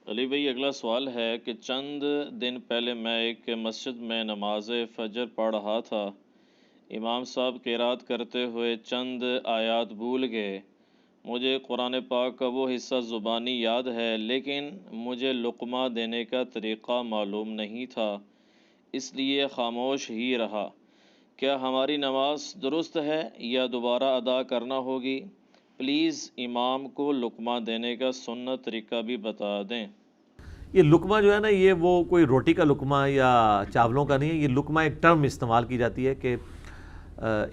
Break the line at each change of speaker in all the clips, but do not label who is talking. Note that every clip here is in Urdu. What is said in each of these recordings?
علی بھائی اگلا سوال ہے کہ چند دن پہلے میں ایک مسجد میں نماز فجر پڑھ رہا تھا۔ امام صاحب قرات کرتے ہوئے چند آیات بھول گئے۔ مجھے قرآن پاک کا وہ حصہ زبانی یاد ہے لیکن مجھے لقمہ دینے کا طریقہ معلوم نہیں تھا، اس لیے خاموش ہی رہا۔ کیا ہماری نماز درست ہے یا دوبارہ ادا کرنا ہوگی؟ پلیز امام کو لقمہ دینے کا سنت طریقہ بھی بتا دیں۔
یہ لقمہ جو ہے نا، یہ وہ کوئی روٹی کا لقمہ یا چاولوں کا نہیں ہے۔ یہ لقمہ ایک ٹرم استعمال کی جاتی ہے کہ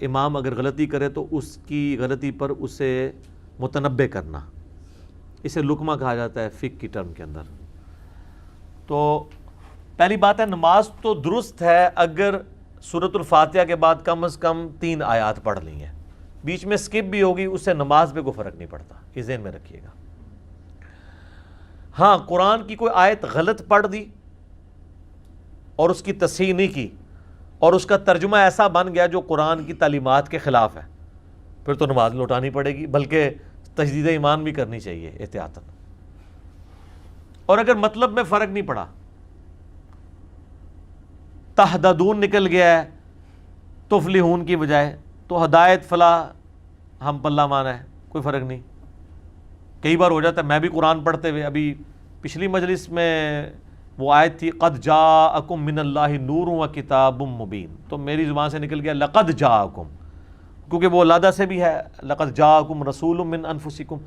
امام اگر غلطی کرے تو اس کی غلطی پر اسے متنبع کرنا، اسے لقمہ کہا جاتا ہے فقہ کی ٹرم کے اندر۔ تو پہلی بات ہے، نماز تو درست ہے اگر سورۃ الفاتحہ کے بعد کم از کم 3 آیات پڑھ لی ہیں، بیچ میں سکپ بھی ہوگی، اس سے نماز پہ کوئی فرق نہیں پڑتا، یہ ذہن میں رکھیے گا۔ ہاں، قرآن کی کوئی آیت غلط پڑھ دی اور اس کی تصحیح نہیں کی اور اس کا ترجمہ ایسا بن گیا جو قرآن کی تعلیمات کے خلاف ہے، پھر تو نماز لوٹانی پڑے گی، بلکہ تجدید ایمان بھی کرنی چاہیے احتیاطاً۔ اور اگر مطلب میں فرق نہیں پڑا، تہددون نکل گیا ہے تفلحون کی بجائے، تو ہدایت فلاح ہم پلہ مانا ہے، کوئی فرق نہیں۔ کئی بار ہو جاتا ہے، میں بھی قرآن پڑھتے ہوئے ابھی پچھلی مجلس میں وہ آیت تھی قد جاءکم من اللہ نور و کتاب مبین، تو میری زبان سے نکل گیا لقد جاءکم، کیونکہ وہ لادہ سے بھی ہے، لقد جاءکم رسول من انفسکم،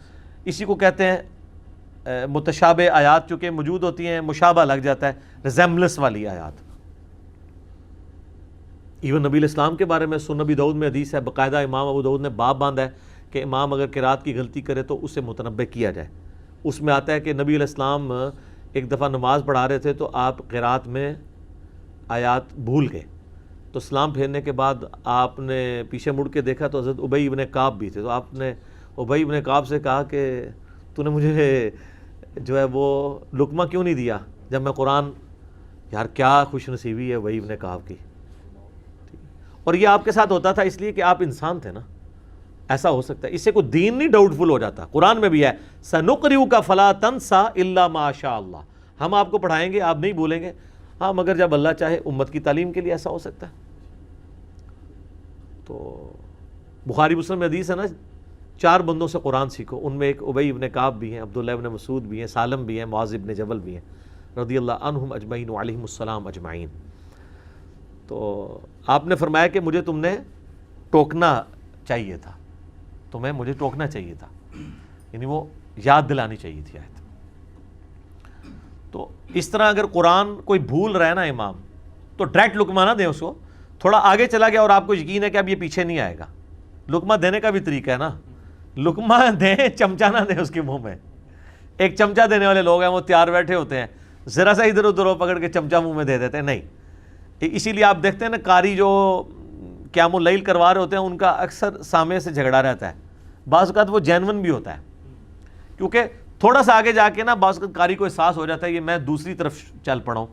اسی کو کہتے ہیں متشابہ آیات چونکہ موجود ہوتی ہیں، مشابہ لگ جاتا ہے، ریزیمبلنس والی آیات۔ ایون نبی الاسلام کے بارے میں سنن نبی داؤد میں حدیث ہے، باقاعدہ امام ابو داؤد نے باب باندھا ہے کہ امام اگر قرات کی غلطی کرے تو اسے متنبع کیا جائے۔ اس میں آتا ہے کہ نبی علیہ السلام ایک دفعہ نماز پڑھا رہے تھے تو آپ قرات میں آیات بھول گئے، تو سلام پھیرنے کے بعد آپ نے پیچھے مڑ کے دیکھا تو حضرت ابی ابن کعب بھی تھے، تو آپ نے ابی ابن کعب سے کہا کہ تو نے مجھے جو ہے وہ لقمہ کیوں نہیں دیا جب میں قرآن، یار کیا خوش نصیبی ہے ابی ابن کعب کی۔ اور یہ آپ کے ساتھ ہوتا تھا اس لیے کہ آپ انسان تھے نا، ایسا ہو سکتا ہے، اس سے کوئی دین نہیں ڈاؤٹ فل ہو جاتا۔ قرآن میں بھی ہے سَنُقْرِئُكَ فَلَا تَنْسَى إِلَّا مَا شَاءَ اللَّهُ، ہم آپ کو پڑھائیں گے آپ نہیں بھولیں گے، ہاں مگر جب اللہ چاہے امت کی تعلیم کے لیے ایسا ہو سکتا ہے۔ تو بخاری مسلم میں حدیث ہے نا، 4 بندوں سے قرآن سیکھو، ان میں ایک ابی ابن کعب بھی ہیں، عبداللہ ابن مسعود بھی ہیں، سالم بھی ہیں، معاذ ابن جبل بھی ہیں رضی اللہ عنہم اجمعین وعلیہم السلام اجمعین۔ تو آپ نے فرمایا کہ مجھے تم نے ٹوکنا چاہیے تھا، مجھے ٹوکنا چاہیے تھا، یعنی وہ یاد دلانی چاہیے تھی آیت۔ تو اس طرح اگر قرآن کوئی بھول رہا ہے نا امام، تو ڈائریکٹ لقمہ نہ دیں اس کو، تھوڑا آگے چلا گیا اور آپ کو یقین ہے کہ اب یہ پیچھے نہیں آئے گا، لقمہ دینے کا بھی طریقہ ہے نا، لقمہ دیں چمچہ نہ دیں اس کے منہ میں۔ ایک چمچہ دینے والے لوگ ہیں، وہ تیار بیٹھے ہوتے ہیں، ذرا سا ادھر ادھر پکڑ کے چمچہ منہ میں دے دیتے ہیں، نہیں۔ اسی لیے آپ دیکھتے ہیں نا قاری جو قیام اللیل کروا رہے ہوتے ہیں ان کا اکثر سامنے سے جھگڑا رہتا ہے، بعض اوقات وہ جینون بھی ہوتا ہے، کیونکہ تھوڑا سا آگے جا کے نا بعض اوقات قاری کو احساس ہو جاتا ہے یہ میں دوسری طرف چل پڑا ہوں،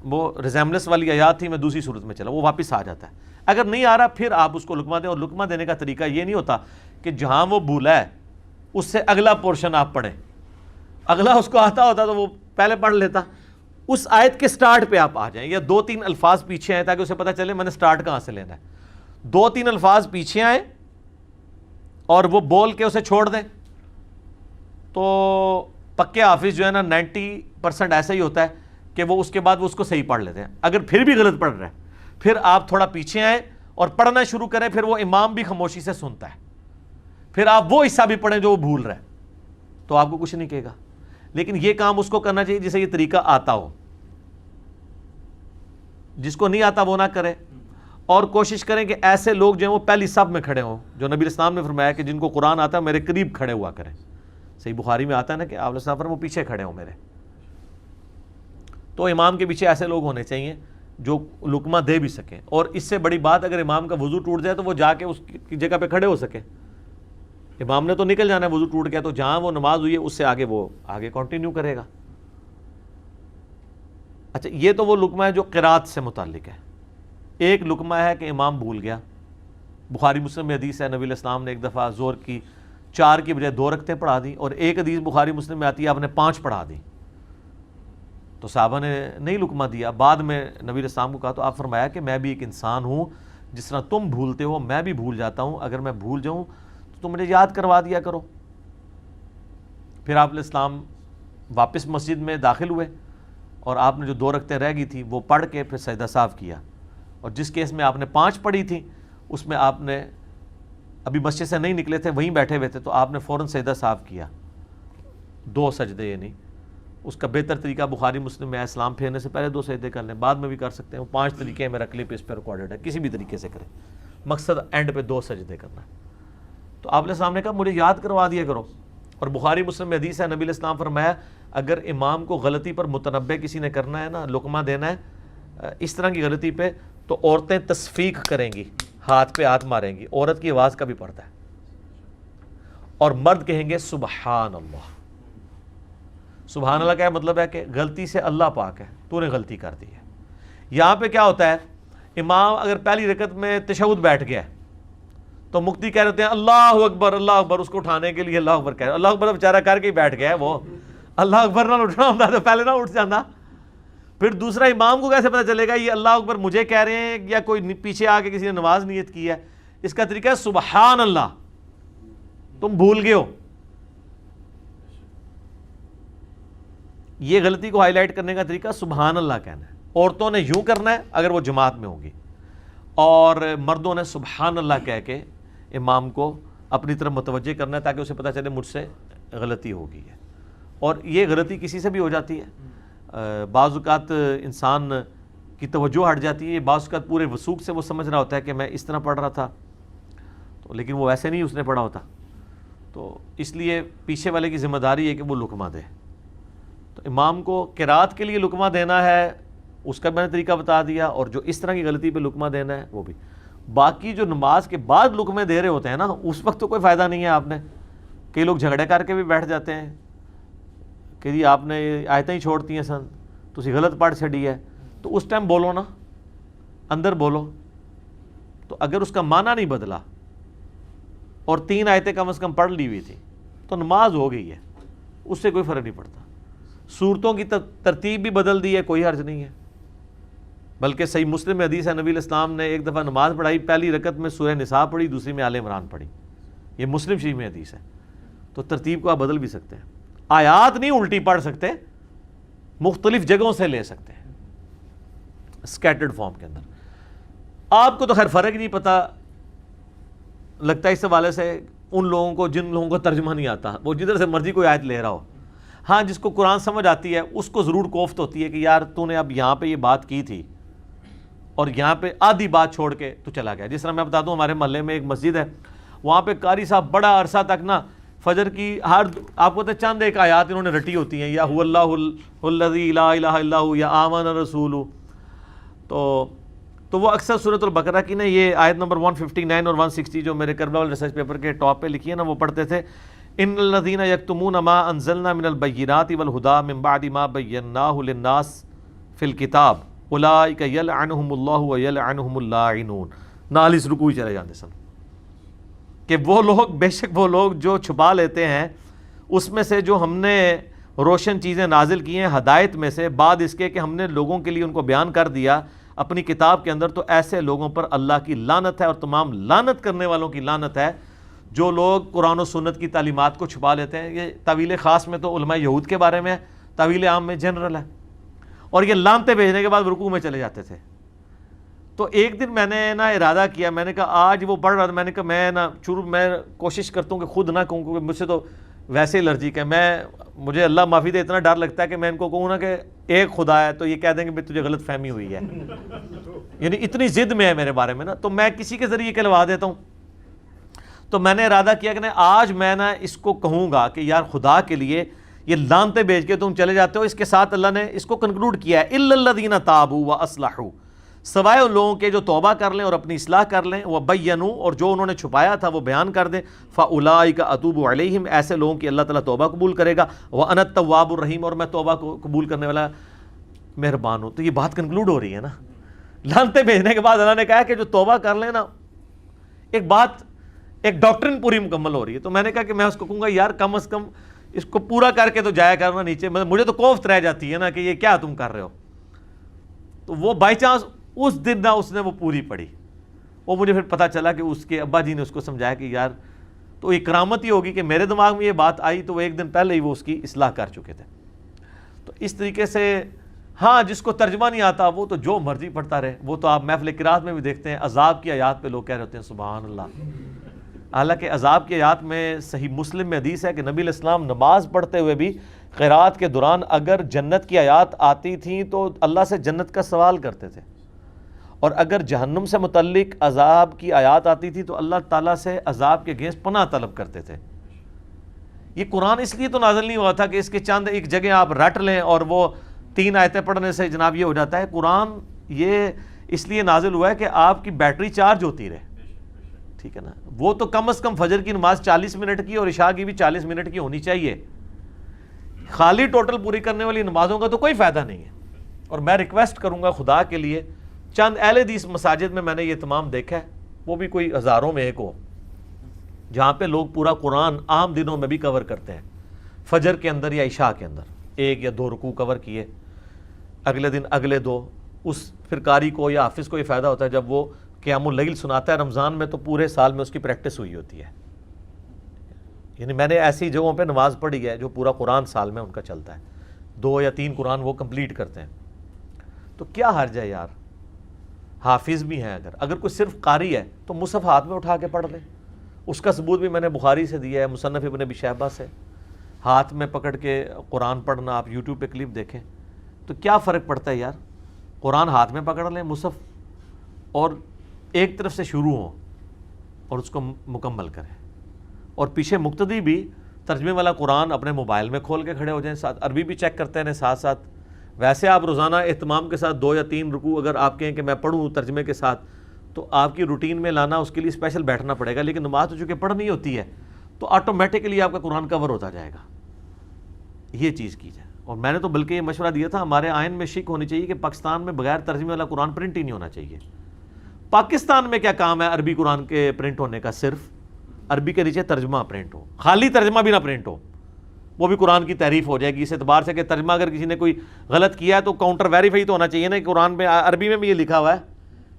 وہ ریزیمبلنس والی آیات تھی میں دوسری صورت میں چلا، وہ واپس آ جاتا ہے۔ اگر نہیں آ رہا پھر آپ اس کو لقمہ دیں، اور لقمہ دینے کا طریقہ یہ نہیں ہوتا کہ جہاں وہ بھولا ہے اس سے اگلا پورشن آپ پڑھیں، اگلا اس کو آتا ہوتا تو وہ پہلے پڑھ لیتا، اس آیت کے سٹارٹ پہ آپ آ جائیں، یا 2-3 الفاظ پیچھے آئیں تاکہ اسے پتہ چلے میں نے سٹارٹ کہاں سے لینا ہے۔ 2-3 الفاظ پیچھے آئیں اور وہ بول کے اسے چھوڑ دیں، تو پکے حافظ جو ہے نا 90% ایسا ہی ہوتا ہے کہ وہ اس کے بعد وہ اس کو صحیح پڑھ لیتے ہیں۔ اگر پھر بھی غلط پڑھ رہے ہیں پھر آپ تھوڑا پیچھے آئیں اور پڑھنا شروع کریں، پھر وہ امام بھی خاموشی سے سنتا ہے، پھر آپ وہ حصہ بھی پڑھیں جو وہ بھول رہے ہیں، تو آپ کو کچھ نہیں کہے گا۔ لیکن یہ کام اس کو کرنا چاہیے جسے یہ طریقہ آتا ہو، جس کو نہیں آتا وہ نہ کرے، اور کوشش کریں کہ ایسے لوگ جو ہیں وہ پہلی صف میں کھڑے ہوں، جو نبی الاسلام نے فرمایا کہ جن کو قرآن آتا ہے میرے قریب کھڑے ہوا کریں۔ صحیح بخاری میں آتا ہے نا کہ آپ علیہ السلام وہ پیچھے کھڑے ہوں میرے، تو امام کے پیچھے ایسے لوگ ہونے چاہیے جو لقمہ دے بھی سکیں۔ اور اس سے بڑی بات، اگر امام کا وضو ٹوٹ جائے تو وہ جا کے اس کی جگہ پہ کھڑے ہو سکے، امام نے تو نکل جانا ہے وضو ٹوٹ گیا، تو جہاں وہ نماز ہوئی ہے اس سے آگے وہ آگے کنٹینیو کرے گا۔ اچھا، یہ تو وہ لقمہ ہے جو قرات سے متعلق ہے۔ ایک لقمہ ہے کہ امام بھول گیا، بخاری مسلم میں حدیث ہے نبی علیہ السلام نے ایک دفعہ ظہر کی 4 کی بجائے 2 رکعتیں پڑھا دی، اور ایک حدیث بخاری مسلم میں آتی ہے آپ نے 5 پڑھا دی۔ تو صحابہ نے نہیں لقمہ دیا. بعد میں نبی علیہ السلام کو کہا تو آپ فرمایا کہ میں بھی ایک انسان ہوں، جس طرح تم بھولتے ہو میں بھی بھول جاتا ہوں، اگر میں بھول جاؤں تو تم مجھے یاد کروا دیا کرو. پھر آپ علیہ السلام واپس مسجد میں داخل ہوئے اور آپ نے جو 2 رکعتیں رہ گئی تھی وہ پڑھ کے پھر سجدہ صاف کیا. اور جس کیس میں آپ نے 5 پڑھی تھی اس میں آپ نے ابھی مسجد سے نہیں نکلے تھے، وہیں بیٹھے ہوئے تھے، تو آپ نے فوراً سجدہ صاف کیا 2 سجدے. یعنی اس کا بہتر طریقہ بخاری مسلم میں ہے اسلام پھیرنے سے پہلے 2 سجدے کر لیں، بعد میں بھی کر سکتے ہیں. 5 طریقے میرا کلپ اس پہ ریکارڈڈ ہے، کسی بھی طریقے سے کریں، مقصد اینڈ پہ 2 سجدے کرنا ہے. تو آپ علیہ السلام نے کہا مجھے یاد کروا دیا کرو. اور بخاری مسلم میں حدیث ہے، نبی علیہ السلام فرمایا اگر امام کو غلطی پر متنبہ کسی نے کرنا ہے نا، لقمہ دینا ہے اس طرح کی غلطی پہ، تو عورتیں تصفیق کریں گی، ہاتھ پہ ہاتھ ماریں گی. عورت کی آواز کا بھی پڑتا ہے. اور مرد کہیں گے سبحان اللہ. سبحان اللہ کا مطلب ہے کہ غلطی سے اللہ پاک ہے، تو نے غلطی کر دی ہے. یہاں پہ کیا ہوتا ہے، امام اگر پہلی رکعت میں تشہد بیٹھ گیا ہے تو مفتی کہہ رہے ہیں اللہ اکبر اللہ اکبر، اس کو اٹھانے کے لیے اللہ اکبر کہہ رہے ہیں. اللہ اکبر بیچارہ کر کے ہی بیٹھ گیا ہے، وہ اللہ اکبر نہ اٹھنا ہوتا تو پہلے نہ اٹھ جانا. پھر دوسرا امام کو کیسے پتہ چلے گا یہ اللہ اکبر مجھے کہہ رہے ہیں یا کوئی پیچھے آ کے کسی نے نماز نیت کی ہے. اس کا طریقہ ہے سبحان اللہ، تم بھول گئے ہو. یہ غلطی کو ہائی لائٹ کرنے کا طریقہ سبحان اللہ کہنا ہے. عورتوں نے یوں کرنا ہے اگر وہ جماعت میں ہوگی، اور مردوں نے سبحان اللہ کہہ کے امام کو اپنی طرف متوجہ کرنا ہے تاکہ اسے پتہ چلے مجھ سے غلطی ہو گئی ہے. اور یہ غلطی کسی سے بھی ہو جاتی ہے. بعض اوقات انسان کی توجہ ہٹ جاتی ہے، بعض اوقات پورے وثوق سے وہ سمجھ رہا ہوتا ہے کہ میں اس طرح پڑھ رہا تھا، تو لیکن وہ ایسے نہیں اس نے پڑھا ہوتا. تو اس لیے پیچھے والے کی ذمہ داری ہے کہ وہ لقمہ دے. تو امام کو قرات کے لیے لقمہ دینا ہے، اس کا میں نے طریقہ بتا دیا، اور جو اس طرح کی غلطی پہ لقمہ دینا ہے وہ بھی. باقی جو نماز کے بعد لقمے دے رہے ہوتے ہیں نا، اس وقت تو کوئی فائدہ نہیں ہے. آپ نے کئی لوگ جھگڑے کر کے بھی بیٹھ جاتے ہیں کہ جی آپ نے آیتیں ہی چھوڑتی ہیں سن، تو اسی غلط پڑھ چھڑی ہے. تو اس ٹائم بولو نا، اندر بولو. تو اگر اس کا معنی نہیں بدلا اور 3 آیتیں کم از کم پڑھ لی ہوئی تھی تو نماز ہو گئی ہے، اس سے کوئی فرق نہیں پڑتا. صورتوں کی ترتیب بھی بدل دی ہے، کوئی حرج نہیں ہے. بلکہ صحیح مسلم میں حدیث ہے، نبی علیہ السلام نے ایک دفعہ نماز پڑھائی، پہلی رکعت میں سورہ نساء پڑھی، دوسری میں آل عمران پڑھی. یہ مسلم شریف میں حدیث ہے. تو ترتیب کو آپ بدل بھی سکتے ہیں. آیات نہیں الٹی پڑھ سکتے، مختلف جگہوں سے لے سکتے ہیں اسکیٹرڈ فارم کے اندر. آپ کو تو خیر فرق نہیں پتہ لگتا اس حوالے سے ان لوگوں کو جن لوگوں کو ترجمہ نہیں آتا، وہ جدھر سے مرضی کوئی آیت لے رہا ہو. ہاں جس کو قرآن سمجھ آتی ہے اس کو ضرور کوفت ہوتی ہے کہ یار تو نے اب یہاں پہ یہ بات کی تھی اور یہاں پہ آدھی بات چھوڑ کے تو چلا گیا. جس طرح میں بتا دوں، ہمارے محلے میں ایک مسجد ہے، وہاں پہ قاری صاحب بڑا عرصہ تک نا فجر کی ہر آپ کو تو چند ایک آیات انہوں نے رٹی ہوتی ہیں، یا هو اللہ الذی لا الہ الا هو، یا آمن الرسول. تو وہ اکثر سورۃ البقرہ کی نا یہ آیت نمبر 159 اور 160 جو میرے کربلا والے ریسرچ پیپر کے ٹاپ پہ لکھی ہے نا، وہ پڑھتے تھے ان الذین یکتمون ما انزلنا من البینات والہدی من بعد ما بیناہ للناس فی الکتاب اولئک یلعنہم اللہ ویلعنہم اللاعنون. نالیس رکوع چلے جاتے سن کہ وہ لوگ، بے شک وہ لوگ جو چھپا لیتے ہیں اس میں سے جو ہم نے روشن چیزیں نازل کی ہیں ہدایت میں سے، بعد اس کے کہ ہم نے لوگوں کے لیے ان کو بیان کر دیا اپنی کتاب کے اندر، تو ایسے لوگوں پر اللہ کی لعنت ہے اور تمام لعنت کرنے والوں کی لعنت ہے جو لوگ قرآن و سنت کی تعلیمات کو چھپا لیتے ہیں. یہ طویل خاص میں تو علماء یہود کے بارے میں ہے، طویل عام میں جنرل ہے. اور یہ لعنتیں بھیجنے کے بعد رکوع میں چلے جاتے تھے. تو ایک دن میں نے نا ارادہ کیا، میں نے کہا آج وہ پڑھ رہا تھا، میں نے کہا میں نا میں کوشش کرتا ہوں کہ خود نہ کہوں، کیونکہ مجھ سے تو ویسے ہی الرجک ہے. مجھے اللہ معافی دے اتنا ڈر لگتا ہے کہ میں ان کو کہوں نا کہ ایک خدا ہے تو یہ کہہ دیں کہ تجھے غلط فہمی ہوئی ہے. یعنی اتنی ضد میں ہے میرے بارے میں نا، تو میں کسی کے ذریعے کہلوا دیتا ہوں. تو میں نے ارادہ کیا کہ آج میں نا اس کو کہوں گا کہ یار خدا کے لیے یہ لعنتیں بھیج کے تم چلے جاتے ہو. اس کے ساتھ اللہ نے اس کو کنکلوڈ کیا ہے الا الذین تابوا واصلحوا، سوائے ان لوگوں کے جو توبہ کر لیں اور اپنی اصلاح کر لیں، وبینوا، اور جو انہوں نے چھپایا تھا وہ بیان کر دیں، فاولئک اتوب علیہم، ایسے لوگوں کی اللہ تعالیٰ توبہ قبول کرے گا، وانا التواب الرحیم، اور میں توبہ کو قبول کرنے والا مہربان ہوں. تو یہ بات کنکلوڈ ہو رہی ہے نا. لعنتیں بھیجنے کے بعد اللہ نے کہا کہ جو توبہ کر لیں نا، ایک بات، ایک ڈاکٹرن پوری مکمل ہو رہی ہے. تو میں نے کہا کہ میں اس کو کہوں گا یار کم از کم اس کو پورا کر کے تو جایا کرنا نیچے. مجھے تو کوفت رہ جاتی ہے نا کہ یہ کیا تم کر رہے ہو. تو وہ بائی چانس اس دن نہ اس نے وہ پوری پڑھی. وہ مجھے پھر پتہ چلا کہ اس کے ابا جی نے اس کو سمجھایا کہ یار تو ایک کرامت ہی ہوگی کہ میرے دماغ میں یہ بات آئی تو وہ ایک دن پہلے ہی وہ اس کی اصلاح کر چکے تھے. تو اس طریقے سے ہاں جس کو ترجمہ نہیں آتا وہ تو جو مرضی پڑھتا رہے. وہ تو آپ محفل قرات میں بھی دیکھتے ہیں عذاب کی آیات پہ لوگ کہہ رہے ہوتے ہیں سبحان اللہ. حالانکہ عذاب کی آیات میں صحیح مسلم میں حدیث ہے کہ نبی علیہ السلام نماز پڑھتے ہوئے بھی قرات کے دوران اگر جنت کی آیات آتی تھیں تو اللہ سے جنت کا سوال کرتے تھے, اور اگر جہنم سے متعلق عذاب کی آیات آتی تھی تو اللہ تعالیٰ سے عذاب کے اگینسٹ پناہ طلب کرتے تھے. یہ قرآن اس لیے تو نازل نہیں ہوا تھا کہ اس کے چند ایک جگہ آپ رٹ لیں اور وہ 3 آیتیں پڑھنے سے جناب یہ ہو جاتا ہے. قرآن یہ اس لیے نازل ہوا ہے کہ آپ کی بیٹری چارج ہوتی رہے, ٹھیک ہے نا. وہ تو کم از کم فجر کی نماز 40 منٹ کی اور عشاء کی بھی 40 منٹ کی ہونی چاہیے. خالی ٹوٹل پوری کرنے والی نمازوں کا تو کوئی فائدہ نہیں ہے. اور میں ریکویسٹ کروں گا خدا کے لیے, چند اہل حدیث مساجد میں نے یہ تمام دیکھا ہے, وہ بھی کوئی ہزاروں میں ایک ہو, جہاں پہ لوگ پورا قرآن عام دنوں میں بھی کور کرتے ہیں, فجر کے اندر یا عشاء کے اندر 1 یا 2 رکوع کور کیے, اگلے دن اگلے 2. اس پھر قاری کو یا حافظ کو یہ فائدہ ہوتا ہے جب وہ قیام اللیل سناتا ہے رمضان میں تو پورے سال میں اس کی پریکٹس ہوئی ہوتی ہے. یعنی میں نے ایسی جگہوں پہ نماز پڑھی ہے جو پورا قرآن سال میں ان کا چلتا ہے, 2 یا 3 قرآن وہ کمپلیٹ کرتے ہیں. تو کیا حرج ہے یار, حافظ بھی ہیں اگر کوئی صرف قاری ہے تو مصحف ہاتھ میں اٹھا کے پڑھ لے. اس کا ثبوت بھی میں نے بخاری سے دیا ہے, مصنف ابن ابی شیبہ سے. ہاتھ میں پکڑ کے قرآن پڑھنا, آپ یوٹیوب پہ کلپ دیکھیں تو کیا فرق پڑتا ہے یار. قرآن ہاتھ میں پکڑ لیں مصحف, اور ایک طرف سے شروع ہوں اور اس کو مکمل کریں, اور پیچھے مقتدی بھی ترجمے والا قرآن اپنے موبائل میں کھول کے کھڑے ہو جائیں, ساتھ عربی بھی چیک کرتے ہیں ساتھ ساتھ. ویسے آپ روزانہ اہتمام کے ساتھ 2 یا 3 رکوع اگر آپ کہیں کہ میں پڑھوں ترجمے کے ساتھ تو آپ کی روٹین میں لانا اس کے لیے اسپیشل بیٹھنا پڑے گا. لیکن نماز تو چونکہ پڑھنی ہوتی ہے تو آٹومیٹکلی آپ کا قرآن کور ہوتا جائے گا. یہ چیز کی جائے. اور میں نے تو بلکہ یہ مشورہ دیا تھا, ہمارے آئین میں شک ہونی چاہیے کہ پاکستان میں بغیر ترجمے والا قرآن پرنٹ ہی نہیں ہونا چاہیے. پاکستان میں کیا کام ہے عربی قرآن کے پرنٹ ہونے کا, صرف عربی کے نیچے ترجمہ پرنٹ ہو, خالی ترجمہ بھی نہ پرنٹ ہو, وہ بھی قرآن کی تعریف ہو جائے گی. اس اعتبار سے کہ ترجمہ اگر کسی نے کوئی غلط کیا ہے تو کاؤنٹر ویریفائی تو ہونا چاہیے نا. قرآن میں عربی میں بھی یہ لکھا ہوا ہے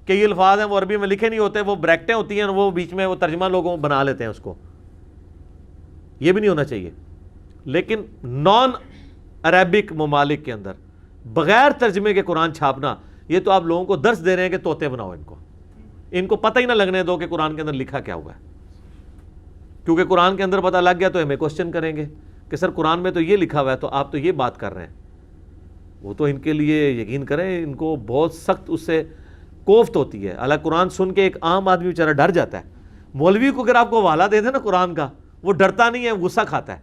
کہ یہ الفاظ ہیں وہ عربی میں لکھے نہیں ہوتے, وہ بریکٹیں ہوتی ہیں, وہ بیچ میں وہ ترجمہ لوگوں بنا لیتے ہیں اس کو. یہ بھی نہیں ہونا چاہیے. لیکن نان عربک ممالک کے اندر بغیر ترجمے کے قرآن چھاپنا, یہ تو آپ لوگوں کو درس دے رہے ہیں کہ طوطے بناؤ ان کو پتہ ہی نہ لگنے دو کہ قرآن کے اندر لکھا کیا ہوا ہے. کیونکہ قرآن کے اندر پتہ لگ گیا تو ہمیں کوشچن کریں گے کہ سر قرآن میں تو یہ لکھا ہوا ہے تو آپ تو یہ بات کر رہے ہیں. وہ تو ان کے لیے یقین کریں ان کو بہت سخت اس سے کوفت ہوتی ہے. اللہ قرآن سن کے ایک عام آدمی بیچارہ ڈر جاتا ہے. مولوی کو اگر آپ کو حوالہ دے دیں نا قرآن کا, وہ ڈرتا نہیں ہے, غصہ کھاتا ہے.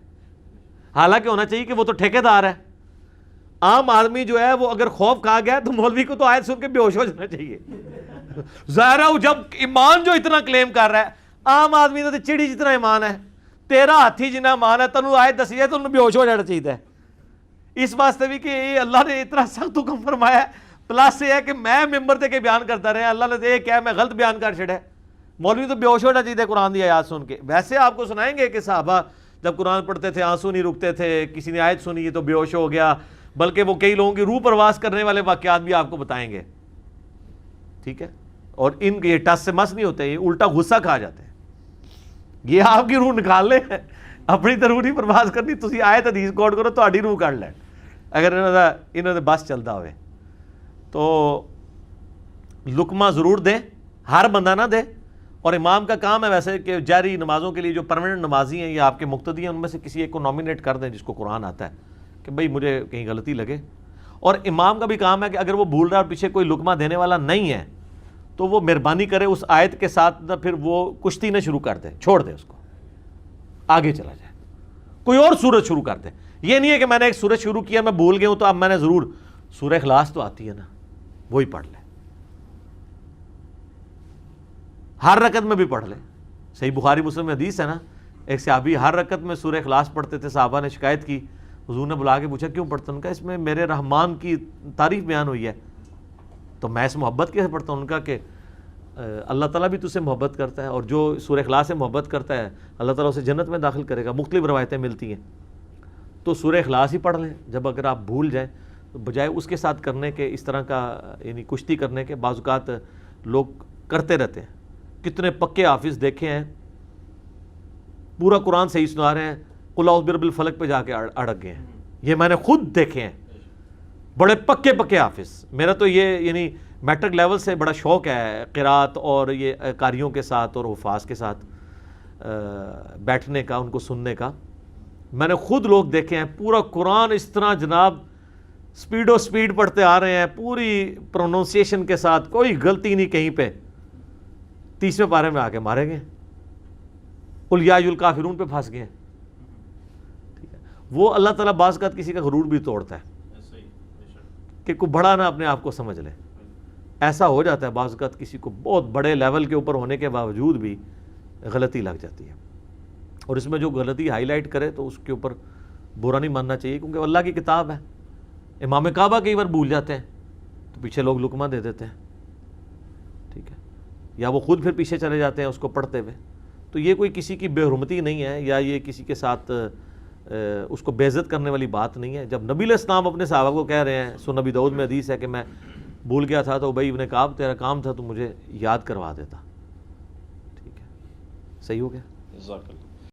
حالانکہ ہونا چاہیے کہ وہ تو ٹھیکیدار ہے. عام آدمی جو ہے وہ اگر خوف کھا گیا تو مولوی کو تو آیت سن کے بے ہوش ہو جانا چاہیے. ظاہر ہے جب ایمان جو اتنا کلیم کر رہا ہے, عام آدمی تو چڑی جتنا ایمان ہے, تیرا ہاتھی جتنا ایمان ہے, تنو آیت دسی ہے تو انہوں بے ہوش ہو جانا چاہیے. اس واسطے بھی کہ اللہ نے اتنا سخت حکم فرمایا ہے, پلس یہ ہے کہ میں ممبر تے کے بیان کرتا رہے, اللہ نے یہ کیا میں غلط بیان کر چھڑے. مولوی تو بے ہوش ہونا چاہیے قرآن دی آیات سن کے. ویسے آپ کو سنائیں گے کہ صحابہ جب قرآن پڑھتے تھے آنسو نہیں رکتے تھے, کسی نے آیت سنی تو بے ہوش ہو گیا, بلکہ وہ کئی لوگوں کی روح پرواز کرنے والے واقعات بھی آپ کو بتائیں گے. ٹھیک ہے, اور ان کے یہ ٹس سے مس نہیں ہوتے, یہ الٹا غصہ کھا جاتے ہیں. یہ آپ کی روح نکال لیں, اپنی تو روح نہیں پرواز کرنی, تسی آیت حدیث کوٹ کرو تو روح کر لیں اگر انہوں نے بس چلتا ہوئے. تو لقمہ ضرور دیں, ہر بندہ نہ دے. اور امام کا کام ہے ویسے کہ جاری نمازوں کے لیے جو پرماننٹ نمازی ہیں یا آپ کے مقتدی ہیں ان میں سے کسی ایک کو نامینیٹ کر دیں جس کو قرآن آتا ہے کہ بھئی مجھے کہیں غلطی لگے. اور امام کا بھی کام ہے کہ اگر وہ بھول رہا ہے اور پیچھے کوئی لقمہ دینے والا نہیں ہے تو وہ مہربانی کرے اس آیت کے ساتھ نہ پھر وہ کشتی نہ شروع کر دے, چھوڑ دے اس کو, آگے چلا جائے, کوئی اور سورت شروع کر دے. یہ نہیں ہے کہ میں نے ایک سورت شروع کیا میں بھول گیا ہوں تو اب میں نے ضرور سورہ اخلاص تو آتی ہے نا وہی پڑھ لے, ہر رکعت میں بھی پڑھ لے. صحیح بخاری مسلم میں حدیث ہے نا, ایک صحابی ہر رکعت میں سورہ اخلاص پڑھتے تھے. صحابہ نے شکایت کی, حضور نے بلا کے پوچھا کیوں پڑھتے ہیں؟ ان کا اس میں میرے رحمان کی تعریف بیان ہوئی ہے تو میں اس محبت کیسے پڑھتا ہوں. ان کا کہ اللہ تعالیٰ بھی تجھ سے محبت کرتا ہے, اور جو سورہ اخلاص سے محبت کرتا ہے اللہ تعالیٰ اسے جنت میں داخل کرے گا. مختلف روایتیں ملتی ہیں. تو سورہ اخلاص ہی پڑھ لیں جب اگر آپ بھول جائیں، تو بجائے اس کے ساتھ کرنے کے اس طرح کا یعنی کشتی کرنے کے بعض اوقات لوگ کرتے رہتے ہیں۔ کتنے پکے حافظ دیکھے ہیں پورا قرآن صحیح سنا رہے ہیں، قل اعوذ برب الفلق پہ جا کے اڑک گئے ہیں، یہ میں نے خود دیکھے ہیں، بڑے پکے پکے حافظ۔ میرا تو یہ یعنی میٹرک لیول سے بڑا شوق ہے قرات اور یہ قاریوں کے ساتھ اور حفاظ کے ساتھ بیٹھنے کا، ان کو سننے کا۔ میں نے خود لوگ دیکھے ہیں پورا قرآن اس طرح جناب سپیڈ پڑھتے آ رہے ہیں، پوری پروننسیشن کے ساتھ، کوئی غلطی نہیں کہیں پہ، 30ویں پارے میں آ کے مارے گئے، قل یا ایھا الکافرون پہ پھنس گئے۔ ٹھیک ہے، وہ اللہ تعالیٰ بعض اوقات کسی کا غرور بھی توڑتا ہے کہ کوئی بڑا نہ اپنے آپ کو سمجھ لے۔ ایسا ہو جاتا ہے بعض اوقات کسی کو بہت بڑے لیول کے اوپر ہونے کے باوجود بھی غلطی لگ جاتی ہے، اور اس میں جو غلطی ہائی لائٹ کرے تو اس کے اوپر برا نہیں ماننا چاہیے، کیونکہ اللہ کی کتاب ہے۔ امام کعبہ کئی بار بھول جاتے ہیں تو پیچھے لوگ لقمہ دے دیتے ہیں، ٹھیک ہے، یا وہ خود پھر پیچھے چلے جاتے ہیں اس کو پڑھتے ہوئے۔ تو یہ کوئی کسی کی بے حرمتی نہیں ہے، یا یہ کسی کے ساتھ اس کو بے عزت کرنے والی بات نہیں ہے۔ جب نبی علیہ السلام اپنے صحابہ کو کہہ رہے ہیں، سو نبی داؤد میں حدیث ہے کہ میں بھول گیا تھا تو ابی ابن کعب تیرا کام تھا تو مجھے یاد کروا دیتا، ٹھیک ہے، صحیح ہو گیا۔
جزاک اللہ۔